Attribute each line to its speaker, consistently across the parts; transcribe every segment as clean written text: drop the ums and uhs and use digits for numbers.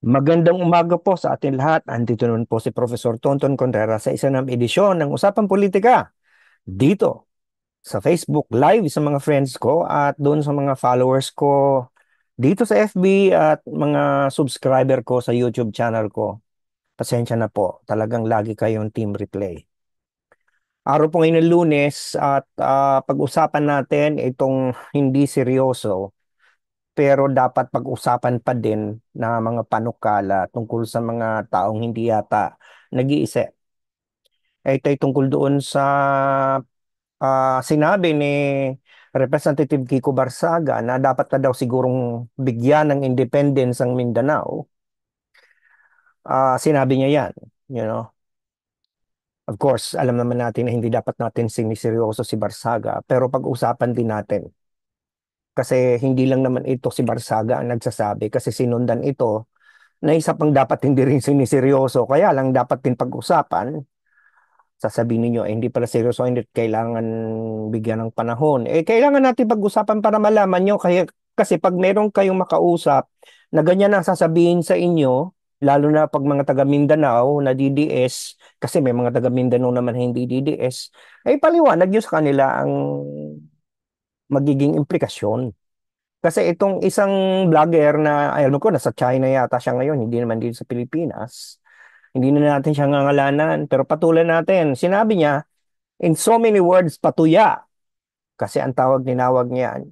Speaker 1: Magandang umaga po sa atin lahat. Andito naman po si Professor Tonton Contreras sa isa ng edisyon ng Usapang Politika dito sa Facebook Live sa mga friends ko at doon sa mga followers ko dito sa FB at mga subscriber ko sa YouTube channel ko. Pasensya na po, talagang lagi kayong team replay. Araw po ngayon ng Lunes at pag-usapan natin itong hindi seryoso pero dapat pag-usapan pa din na mga panukala tungkol sa mga taong hindi yata nag-iisip. Ito ay tungkol doon sa sinabi ni Representative Kiko Barsaga na dapat na daw sigurong bigyan ng independence ang Mindanao. Sinabi niya yan, you know. Of course, alam naman natin na hindi dapat natin siniseryoso si Barsaga, pero pag-usapan din natin. Kasi hindi lang naman ito si Barsaga ang nagsasabi kasi sinundan ito na isa pang dapat hindi rin siniseryoso. Kaya lang dapat din pag-usapan. Sasabihin niyo hindi pala seryoso, hindi kailangan bigyan ng panahon. Kailangan natin pag-usapan para malaman nyo. Kasi pag meron kayong makausap na ganyan ang sasabihin sa inyo, lalo na pag mga taga Mindanao na DDS, kasi may mga taga Mindanao naman na hindi DDS, paliwanag nyo sa kanila ang magiging implikasyon. Kasi itong isang vlogger na, alam ko, nasa China yata siya ngayon, hindi naman dito sa Pilipinas. Hindi na natin siya ngangalanan, pero patulan natin. Sinabi niya, in so many words, patuya. Kasi ang tawag ninawag niya,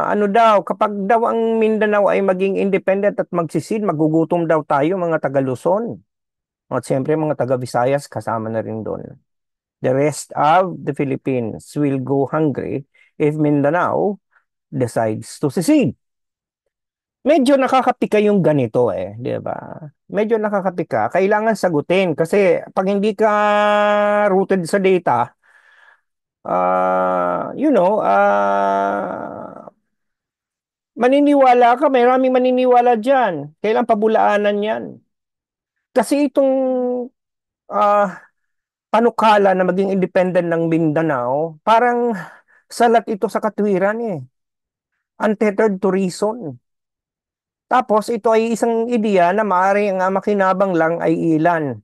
Speaker 1: ano daw, kapag daw ang Mindanao ay maging independent at magsisid, magugutom daw tayo, mga taga Luzon. At siyempre, mga taga Visayas, kasama na rin doon. The rest of the Philippines will go hungry if Mindanao decides to secede. Medyo nakakapika yung ganito di ba? Medyo nakakapika. Kailangan sagutin kasi pag hindi ka rooted sa data, maniniwala ka, may maraming maniniwala dyan. Kailangan pabulaanan yan. Kasi itong ah, panukala na maging independent ng Mindanao, parang salat ito sa katwiran Untethered to reason. Tapos ito ay isang ideya na maaaring ang makinabang lang ay ilan.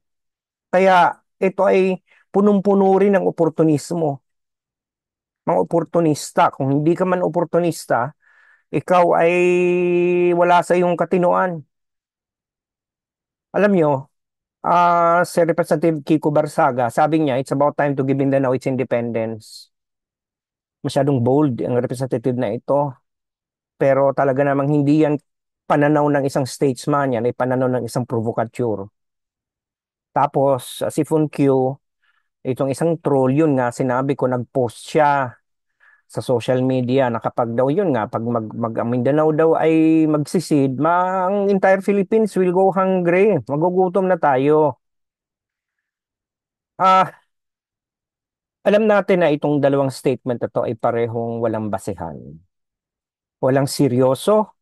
Speaker 1: Kaya ito ay punong-puno rin ng oportunismo. Mga oportunista. Kung hindi ka man oportunista, ikaw ay wala sa iyong katinoan. Alam nyo, si Representative Kiko Barsaga, sabi niya, it's about time to give Mindanao its independence. Masyadong bold ang representative na ito. Pero talaga namang hindi yan pananaw ng isang statesman, yan ay pananaw ng isang provocateur. Tapos, si Funq, itong isang troll, yun nga, sinabi ko, nag-post siya sa social media na kapag daw yun nga, pag ang Mindanao daw ay magsisid, ang entire Philippines will go hungry. Magugutom na tayo. Ah, alam natin na itong dalawang statement na to ay parehong walang basehan. Walang seryoso,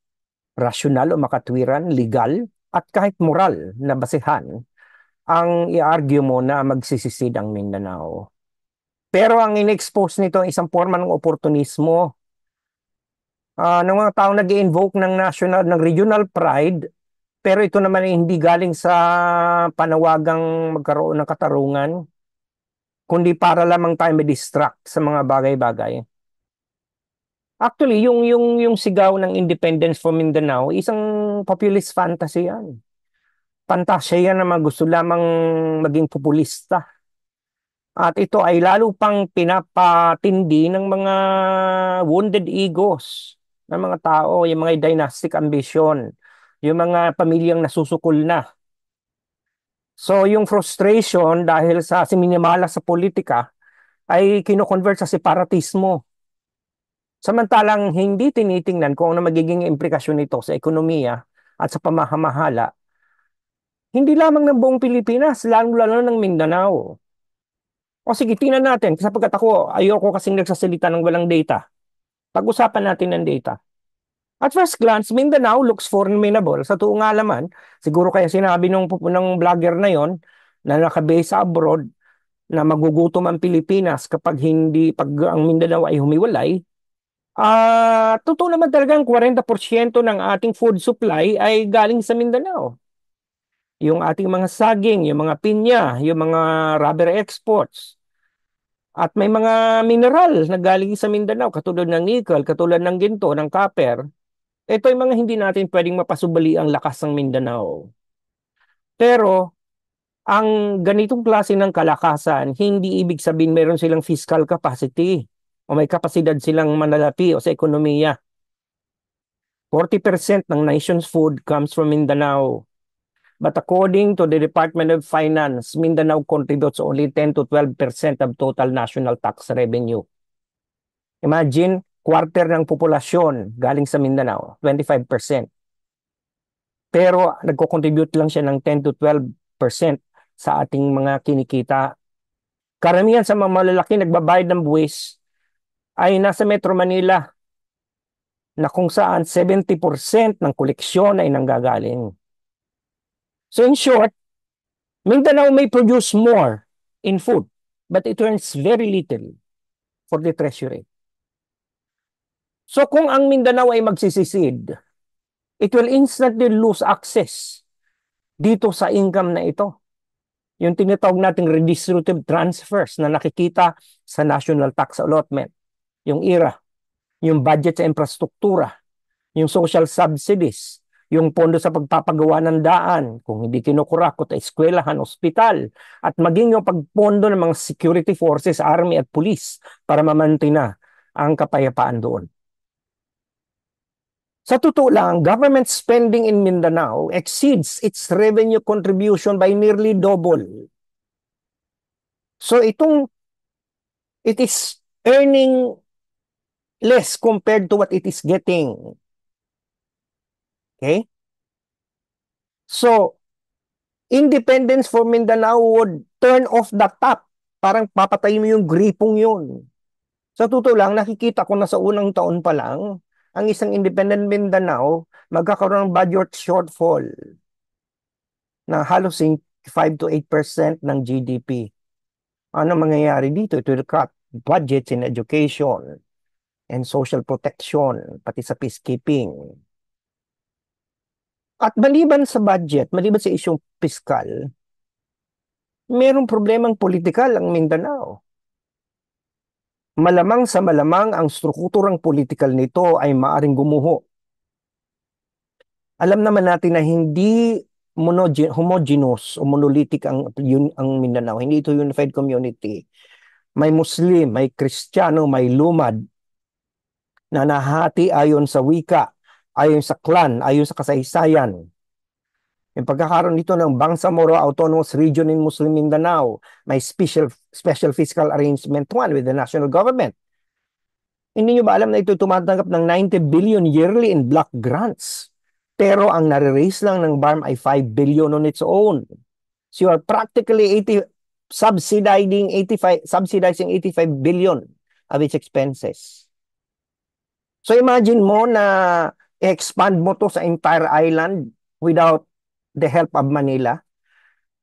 Speaker 1: rasyonal o makatwiran, legal, at kahit moral na basehan ang i-argue mo na magsisisid ang Mindanao. Pero ang in-expose nito ay isang forma ng oportunismo ng mga taong nag-invoke ng national, ng regional pride, pero ito naman ay hindi galing sa panawagang magkaroon ng katarungan, kundi para lamang tayo ma-distract sa mga bagay-bagay. Actually, yung sigaw ng independence for Mindanao, isang populist fantasy yan. Pantasya yan na gusto lamang maging populista. At ito ay lalo pang pinapatindi ng mga wounded egos ng mga tao, yung mga dynastic ambition, yung mga pamilyang nasusukol na. So yung frustration dahil sa siminimala sa politika ay kino-convert sa separatismo. Samantalang hindi tinitingnan kung ano magiging implikasyon nito sa ekonomiya at sa pamahamahala, hindi lamang ng buong Pilipinas, lalo-lalo ng Mindanao. O sige, tingnan natin, sapagkat ako, ayoko kasing nagsasalita ng walang data. Pag-usapan natin ng data. At first glance, Mindanao looks formidable. Sa tuong nga naman, siguro kaya sinabi ng vlogger na yon na nakabase sa abroad na magugutom ang Pilipinas kapag hindi, pag ang Mindanao ay humiwalay, Totoo naman talagang 40% ng ating food supply ay galing sa Mindanao. Yung ating mga saging, yung mga pinya, yung mga rubber exports. At may mga mineral na galing sa Mindanao, katulad ng nickel, katulad ng ginto, ng copper. Ito ay mga hindi natin pwedeng mapasubali ang lakas ng Mindanao. Pero ang ganitong klase ng kalakasan, hindi ibig sabihin meron silang fiscal capacity o may kapasidad silang manalapi o sa ekonomiya. 40% ng nation's food comes from Mindanao. But according to the Department of Finance, Mindanao contributes only 10 to 12% of total national tax revenue. Imagine, quarter ng populasyon galing sa Mindanao, 25%. Pero nagko-contribute lang siya ng 10 to 12% sa ating mga kinikita. Karamihan sa mga malalaki nagbabayad ng buwis ay nasa Metro Manila na kung saan 70% ng koleksyon ay nanggagaling. So in short, Mindanao may produce more in food, but it earns very little for the treasury. So kung ang Mindanao ay magsisisid, it will instantly lose access dito sa income na ito. Yung tinatawag nating redistributive transfers na nakikita sa National Tax Allotment, yung IRA, yung budget sa infrastruktura, yung social subsidies, yung pondo sa pagpapagawa ng daan, kung hindi kinukurakot, eskwelahan, ospital, at maging yung pagpondo ng mga security forces, army at police para mamantina ang kapayapaan doon. Sa totoo lang, government spending in Mindanao exceeds its revenue contribution by nearly double. So it is earning less compared to what it is getting. Okay? So, independence for Mindanao would turn off the tap. Parang papatay mo yung gripong yun. Sa totoo lang, nakikita ko na sa unang taon pa lang, ang isang independent Mindanao magkakaroon ng budget shortfall na halos 5 to 8% ng GDP. Ano mangyayari dito? It will cut budgets in education and social protection, pati sa peacekeeping. At maliban sa budget, maliban sa isyong piskal, mayroong problemang politikal ang Mindanao. Malamang sa malamang ang strukturang politikal nito ay maaring gumuho. Alam naman natin na hindi homogeneous o monolithic ang Mindanao. Hindi ito unified community. May Muslim, may Kristiyano, may lumad na nahati ayon sa wika, ayon sa clan, ayon sa kasaysayan. Yung pagkakaroon nito ng Bangsamoro Autonomous Region in Muslim Mindanao, may special fiscal arrangement one with the national government. Hindi nyo ba alam na ito tumatanggap ng 90 billion yearly in block grants? Pero ang nare-raise lang ng BARM ay 5 billion on its own. So you are practically subsidizing 85 billion of its expenses. So imagine mo na expand mo to sa entire island without the help of Manila.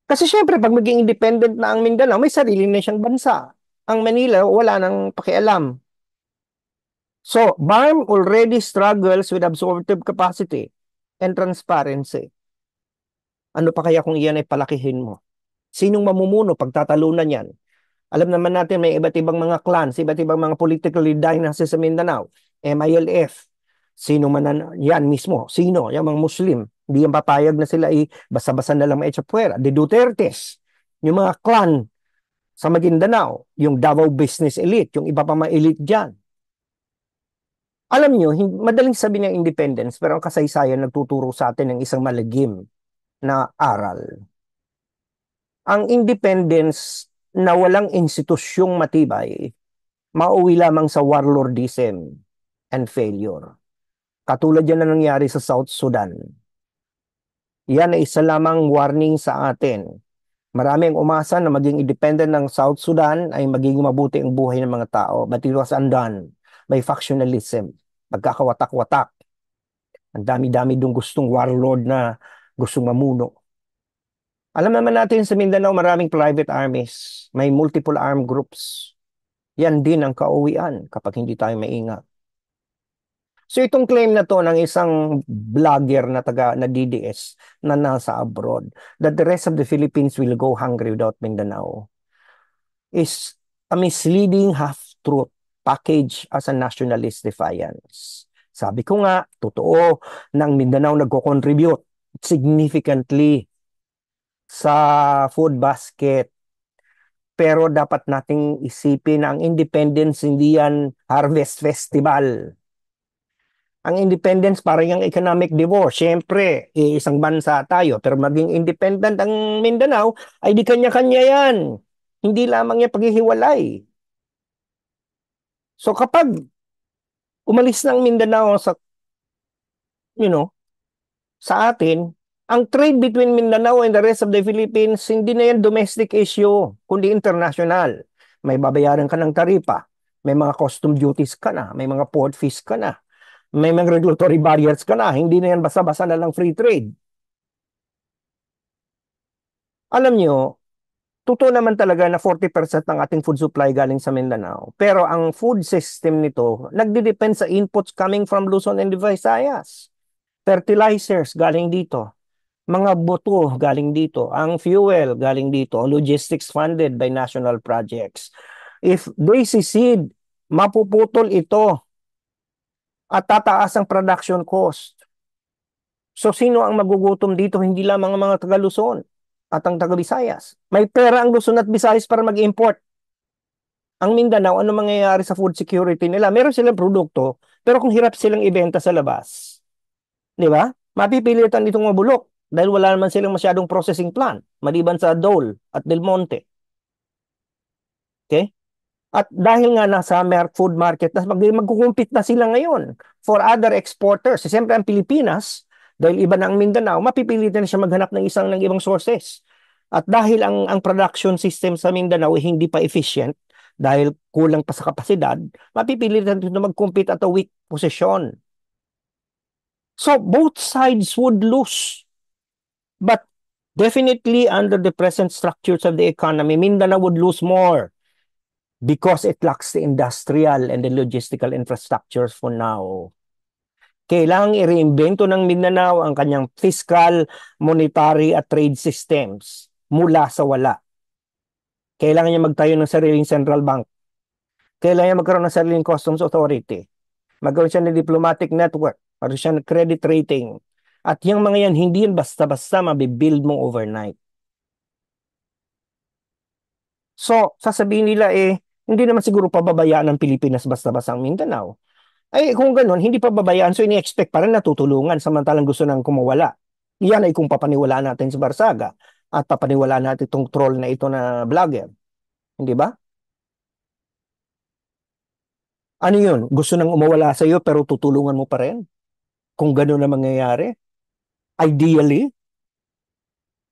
Speaker 1: Kasi syempre, pag maging independent na ang Mindanao, may sarili na siyang bansa. Ang Manila, wala nang pakialam. So, BARM already struggles with absorptive capacity and transparency. Ano pa kaya kung iyan ay palakihin mo? Sinong mamumuno pagtatalunan yan? Alam naman natin may iba't ibang mga clans, iba't ibang mga politically dynasties sa Mindanao. MILF, sino man yan mismo, sino, yung mga Muslim, hindi yan papayag na sila basa-basa na lang maitsapwera. De Dutertes, yung mga clan sa Maguindanao, yung Davao Business Elite, yung iba pa mga elite dyan. Alam nyo, madaling sabihin ng independence, pero ang kasaysayan nagtuturo sa atin ng isang malagim na aral. Ang independence na walang institusyong matibay, mauwi lamang sa warlordism and failure. Katulad yan na nangyari sa South Sudan. Yan ay isa lamang warning sa atin. Marami ang umasa na maging independent ng South Sudan ay magiging mabuti ang buhay ng mga tao. But it was undone by factionalism. Pagkakawatak-watak. Ang dami-dami dong gustong warlord na gustong mamuno. Alam naman natin sa Mindanao maraming private armies. May multiple armed groups. Yan din ang kauwian kapag hindi tayo maingat. So itong claim na to ng isang vlogger na taga na DDS na nasa abroad, that the rest of the Philippines will go hungry without Mindanao, is a misleading half-truth packaged as a nationalist defiance. Sabi ko nga, totoo na ang Mindanao nagko-contribute significantly sa food basket. Pero dapat nating isipin na ang independence hindi yan harvest festival. Ang independence parang yung economic divorce. Siyempre, isang bansa tayo, pero maging independent ang Mindanao, ay di kanya-kanya yan. Hindi lamang yan paghihiwalay. So kapag umalis ng Mindanao sa, you know, sa atin, ang trade between Mindanao and the rest of the Philippines, hindi na yan domestic issue, kundi international. May babayaran ka ng taripa, may mga custom duties ka na, may mga port fees ka na, may mga regulatory barriers ka na, hindi na yan basta-basta na lang free trade. Alam nyo, totoo naman talaga na 40% ng ating food supply galing sa Mindanao. Pero ang food system nito, nagdidepend sa inputs coming from Luzon and Visayas. Fertilizers galing dito. Mga buto galing dito. Ang fuel galing dito. Logistics funded by national projects. If they secede, mapuputol ito at tataas ang production cost. So sino ang magugutom dito? Hindi lamang ang mga taga Luzon at ang taga Visayas. May pera ang Luzon at Visayas para mag-import. Ang Mindanao, ano mangyayari sa food security nila? Meron silang produkto, pero kung hirap silang ibenta sa labas, di ba? Mapipilitan itong mabulok dahil wala naman silang masyadong processing plant, maliban sa Dole at Del Monte. Okay? At dahil nga nasa food market, magkukumpit na sila ngayon for other exporters. Siyempre ang Pilipinas, dahil iba na ang Mindanao, mapipilitan na siya maghanap ng ibang sources. At dahil ang production system sa Mindanao hindi pa efficient, dahil kulang pa sa kapasidad, mapipilitan na mag-compete at a weak position. So both sides would lose. But definitely under the present structures of the economy, Mindanao would lose more because it lacks the industrial and the logistical infrastructures for now. Kailangang i-reinvento ng Mindanao ang kanyang fiscal, monetary at trade systems mula sa wala. Kailangan niya magtayo ng sariling central bank. Kailangan niya magkaroon ng sariling customs authority. Magkaroon siya ng diplomatic network. Magkaroon siya ng credit rating. At yung mga yan, hindi yan basta-basta mabibuild mo overnight. So, sasabihin nila hindi naman siguro pababayaan ng Pilipinas basta-basta ang Mindanao. Ay, kung ganun, hindi pababayaan, so ini-expect pa rin natutulungan samantalang gusto nang kumawala. Iyan ay kung papaniwalaan natin si Barsaga at papaniwalaan natin itong troll na ito na vlogger. Hindi ba? Ano yun? Gusto nang umawala sa iyo pero tutulungan mo pa rin? Kung ganun na mangyayari? Ideally?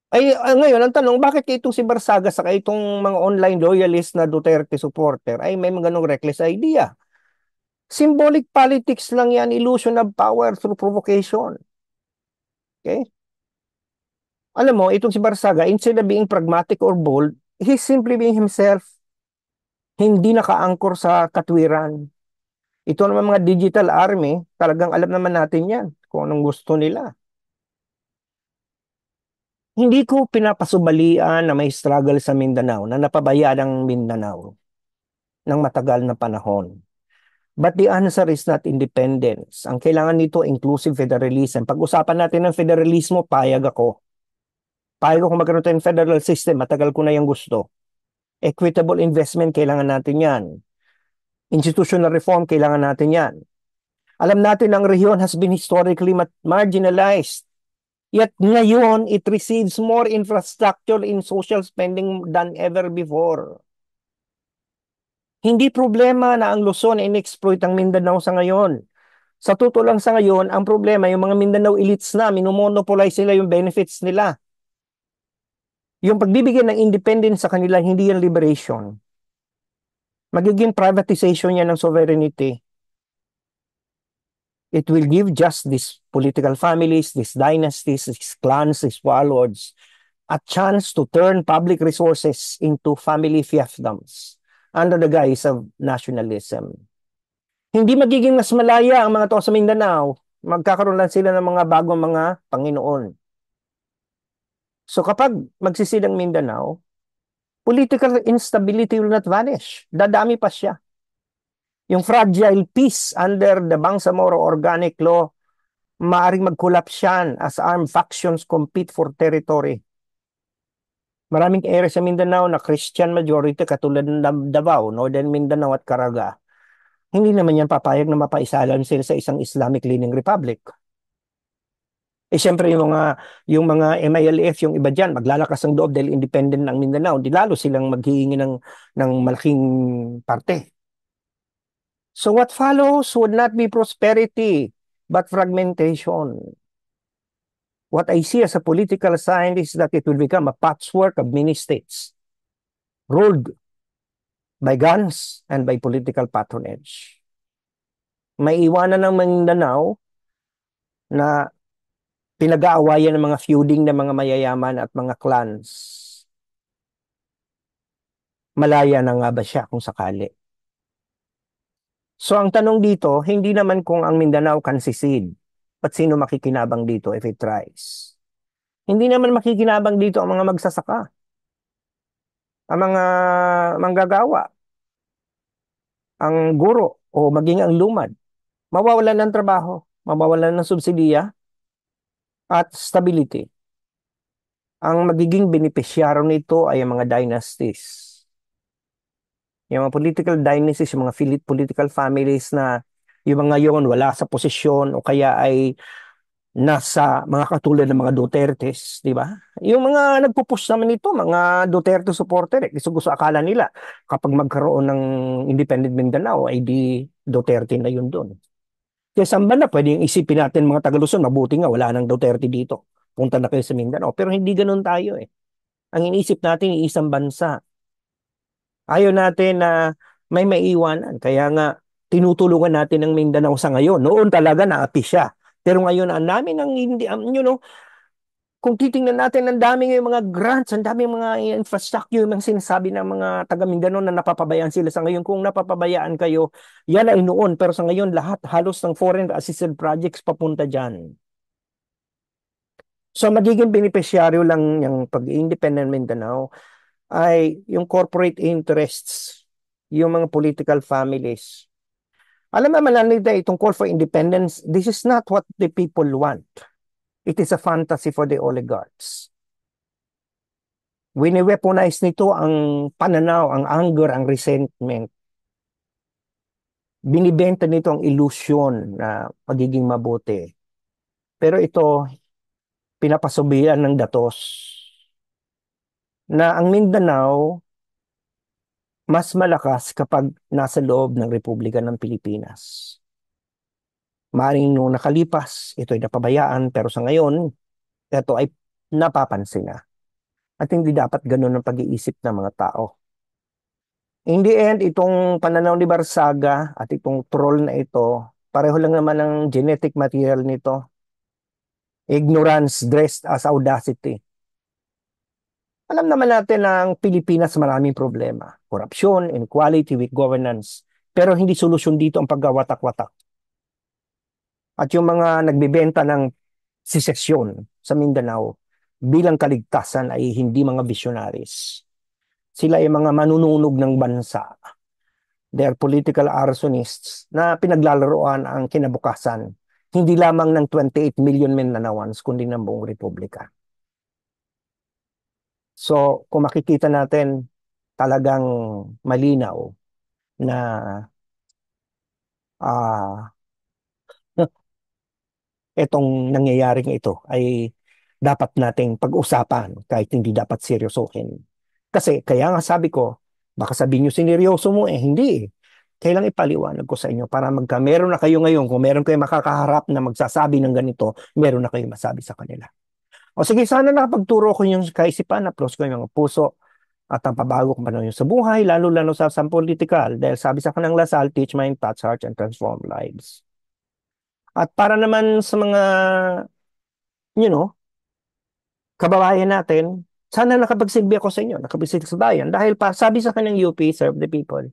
Speaker 1: Ngayon, ang tanong, bakit itong si Barsaga saka itong mga online loyalist na Duterte supporter ay may mga ganong reckless idea? Symbolic politics lang yan, illusion of power through provocation. Okay? Alam mo, itong si Barsaga, instead of being pragmatic or bold, he's simply being himself. Hindi naka-anchor sa katwiran. Ito naman mga digital army, talagang alam naman natin yan kung anong gusto nila. Hindi ko pinapasubalian na may struggle sa Mindanao, na napabayaan ang Mindanao ng matagal na panahon. But the answer is not independence. Ang kailangan nito, inclusive federalism. Pag-usapan natin ng federalismo, payag ako. Payag ako magkaroon tayo ng federal system, matagal ko na yung gusto. Equitable investment, kailangan natin yan. Institutional reform, kailangan natin yan. Alam natin ang rehiyon has been historically marginalized. Yet ngayon, it receives more infrastructure in social spending than ever before. Hindi problema na ang Luzon in-exploit ang Mindanao sa ngayon. Sa totoo lang sa ngayon, ang problema, yung mga Mindanao elites na, minomonopolize nila yung benefits nila. Yung pagbibigyan ng independence sa kanila, hindi yan liberation. Magiging privatization yan ng sovereignty. It will give just these political families, these dynasties, these clans, these warlords, a chance to turn public resources into family fiefdoms under the guise of nationalism. Hindi magiging mas malaya ang mga tao sa Mindanao. Magkakaroon lang sila ng mga bagong mga Panginoon. So kapag magsisidang Mindanao, political instability will not vanish. Dadami pa siya. Yung fragile peace under the Bangsamoro Organic Law, maaring mag-collapse yan as armed factions compete for territory. Maraming area sa Mindanao na Christian majority katulad ng Davao, Northern Mindanao at Caraga. Hindi naman yan papayag na mapaisalan sila sa isang Islamic leaning republic. Eh siyempre yung mga MILF, yung iba diyan maglalakas ng loob dahil independent ng Mindanao, di lalo silang maghihingi ng malaking parte. So what follows would not be prosperity, but fragmentation. What I see as a political sign is that it will become a patchwork of many states, ruled by guns and by political patronage. May iwanan ng Mindanao na pinag-aawayan ng mga feuding ng mga mayayaman at mga clans. Malaya na nga ba siya kung sakali? So ang tanong dito, hindi naman kung ang Mindanao can secede, but sino makikinabang dito if it tries? Hindi naman makikinabang dito ang mga magsasaka, ang mga manggagawa, ang guro o maging ang lumad. Mawawalan ng trabaho, mawawalan ng subsidiya at stability. Ang magiging benepisyaro nito ay ang mga dynasties. Yung mga political dynasties, yung mga political families na yung mga yon wala sa posisyon o kaya ay nasa mga katulad ng mga Dutertes, di ba? Yung mga nagpo-push naman nito, mga Duterte supporter, gusto akala nila kapag magkaroon ng independent Mindanao, ay di Duterte na yun doon. Kaya saan ba na pwedeng isipin natin mga Taga-Luzon, mabuti nga wala nang Duterte dito. Punta na kayo sa Mindanao. Pero hindi ganun tayo eh. Ang iniisip natin, isang bansa. Ayaw natin na may maiiwanan. Kaya nga, tinutulungan natin ang Mindanao sa ngayon. Noon talaga naapi siya. Pero ngayon, ang dami ng hindi, kung titingnan natin, ang dami ng mga grants, ang dami mga infrastructure, yung sinasabi ng mga taga Mindanao na napapabayaan sila sa ngayon. Kung napapabayaan kayo, yan ay noon. Pero sa ngayon, lahat halos ng foreign assisted projects papunta dyan. So, magiging beneficiaryo lang yung pag-independent Mindanao ay yung corporate interests, yung mga political families. Alam naman nila itong call for independence, this is not what the people want. It is a fantasy for the oligarchs. Wini-weaponize nito ang pananaw, ang anger, ang resentment. Binibenta nito ang illusion na pagiging mabuti. Pero ito, pinapasubian ng datos na ang Mindanao mas malakas kapag nasa loob ng Republika ng Pilipinas. Maaaring nung nakalipas, ito ay napabayaan, pero sa ngayon, ito ay napapansin na. At hindi dapat ganun ang pag-iisip ng mga tao. In the end, itong pananaw ni Barsaga at itong troll na ito, pareho lang naman ang genetic material nito. Ignorance dressed as audacity. Alam naman natin na ang Pilipinas maraming problema. Korupsyon, inequality, weak governance. Pero hindi solusyon dito ang paggawatak-watak. At yung mga nagbebenta ng secession sa Mindanao bilang kaligtasan ay hindi mga visionaries. Sila ay mga manununog ng bansa. They are political arsonists na pinaglalaroan ang kinabukasan hindi lamang ng 28 million Mindanaoans kundi ng buong republika. So, kung makikita natin talagang malinaw na ah itong nangyayaring ito ay dapat nating pag-usapan kahit hindi dapat seryosohin. Kasi kaya nga sabi ko, baka sabihin nyo sineryoso mo hindi eh. Kailang ipaliwanag ko sa inyo para meron na kayo ngayon, kung meron kayo makakaharap na magsasabi ng ganito, meron na kayo masabi sa kanila. O sige, sana nakapagturo ko yung kaisipan, na-plus ko yung mga puso at ang pabago kong panahon sa buhay, lalo-lalo sa political. Dahil sabi sa kanang Lasal, teach mind, touch hearts, and transform lives. At para naman sa mga, you know, kababayan natin, sana nakapagsilbi ako sa inyo, nakapagsilbi sa bayan. Dahil pa, sabi sa kanang UP, serve the people.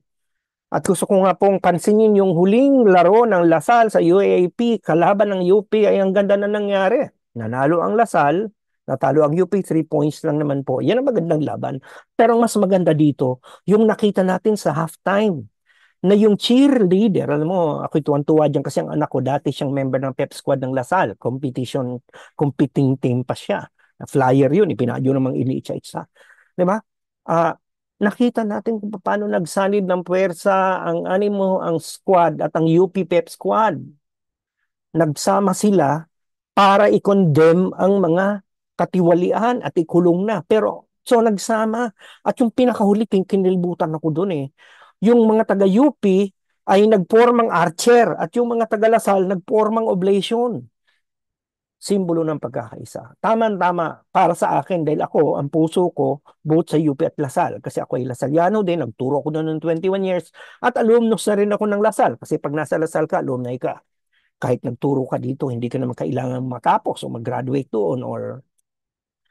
Speaker 1: At gusto ko nga pong pansinin yung huling laro ng Lasal sa UAAP kalaban ng UP ay ang ganda na nangyari. Nanalo ang Lasal, natalo ang UP, 3 points lang naman po. Yan ang magandang laban. Pero ang mas maganda dito, yung nakita natin sa halftime na yung cheerleader, alam mo, ako'y tuwan-tuwa dyan kasi ang anak ko dati siyang member ng pep squad ng Lasal, competing team pa siya. Flyer yun, ipinadyo namang iniitsa-itsa. Di ba? Ah, nakita natin kung paano nagsanib ng puwersa ang animo, ang squad at ang UP pep squad. Nagsama sila para i-condemn ang mga katiwalian at ikulong na. Pero, so nagsama. At yung pinakahuli, kinilbutan ako doon eh. Yung mga taga-UP ay nagpormang archer at yung mga taga-Lasal nagpormang oblation. Simbolo ng pagkakaisa. Tama-tama para sa akin dahil ako, ang puso ko, both sa UP at Lasal. Kasi ako ay Lasaliano din, nagturo ko doon ng 21 years at alumnus na rin ako ng Lasal. Kasi pag nasa Lasal ka, alumni ka. Kahit nagturo ka dito, hindi ka naman kailangan matapos o mag-graduate doon or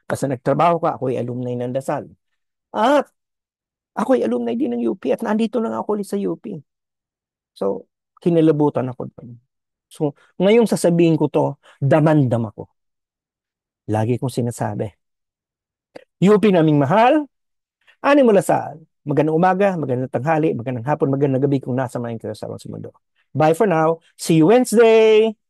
Speaker 1: basta nagtrabaho ka, ako ay alumni ng Lasal. At ako ay alumni din ng UP at nandito na nga ako ulit sa UP. So, kinilabutan ako doon. So, ngayong sasabihin ko to, daman-dam ako. Lagi kong sinasabi. UP naming mahal, ani mula sa magandang umaga, magandang tanghali, magandang hapon, magandang gabi kung nasa man kayo sa mundo. Bye for now. See you Wednesday!